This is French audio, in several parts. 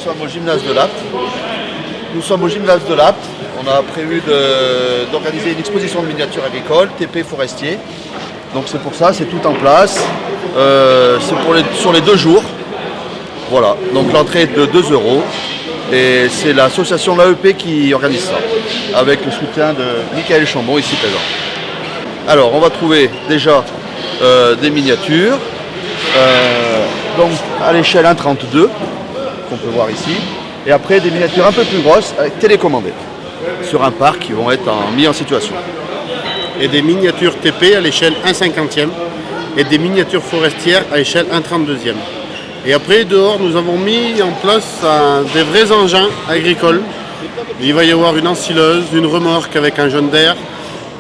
sommes au gymnase de l'Apt. On a prévu d'organiser une exposition de miniatures agricoles, TP forestier. Donc c'est pour ça, c'est tout en place. C'est sur les 2 jours. Voilà, donc l'entrée est de 2 €. Et c'est l'association l'AEP qui organise ça, avec le soutien de Michael Chambon, ici présent. Alors, on va trouver déjà des miniatures, donc à l'échelle 1,32, qu'on peut voir ici. Et après, des miniatures un peu plus grosses, télécommandées, sur un parc qui vont être mis en situation. Et des miniatures TP à l'échelle 1,50e et des miniatures forestières à l'échelle 1,32e. Et après, dehors, nous avons mis en place des vrais engins agricoles. Il va y avoir une ensileuse, une remorque avec un jaune d'air.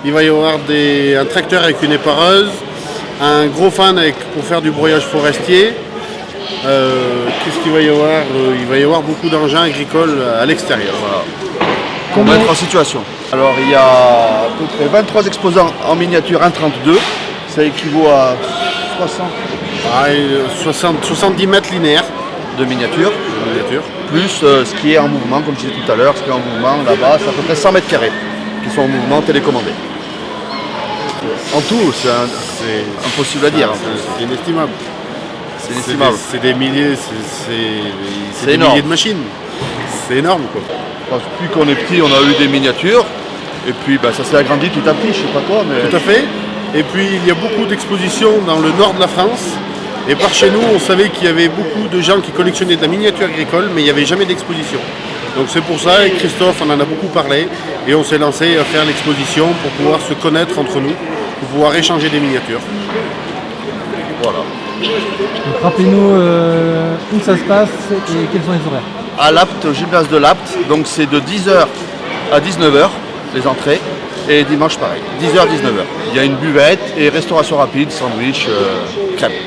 Il va y avoir un tracteur avec une épareuse, un gros fan pour faire du broyage forestier. Qu'est-ce qu'il va y avoir? Il va y avoir beaucoup d'engins agricoles à l'extérieur. Voilà. Pour mettre en situation. Alors, il y a à peu près 23 exposants en miniature 1,32. Ça équivaut à 70 mètres linéaires de miniature, plus ce qui est en mouvement, comme je disais tout à l'heure, ce qui est en mouvement là-bas, c'est à peu près 100 mètres carrés qui sont en mouvement télécommandé. En tout, c'est impossible à dire. C'est inestimable. C'est inestimable. C'est des milliers, c'est des milliers de machines. C'est énorme, quoi. Depuis qu'on est petit, on a eu des miniatures, et puis ça s'est agrandi petit à petit, je sais pas quoi. Mais... Tout à fait. Et puis il y a beaucoup d'expositions dans le nord de la France. Et par chez nous, on savait qu'il y avait beaucoup de gens qui collectionnaient de la miniature agricole, mais il n'y avait jamais d'exposition. Donc c'est pour ça, et Christophe en a beaucoup parlé, et on s'est lancé à faire l'exposition pour pouvoir se connaître entre nous, pour pouvoir échanger des miniatures. Voilà. Donc rappelez-nous où ça se passe et quels sont les horaires. À l'Apt, au gymnase de l'Apt, donc c'est de 10h à 19h les entrées, et dimanche pareil, 10h-19h. Il y a une buvette et restauration rapide, sandwich, crêpes.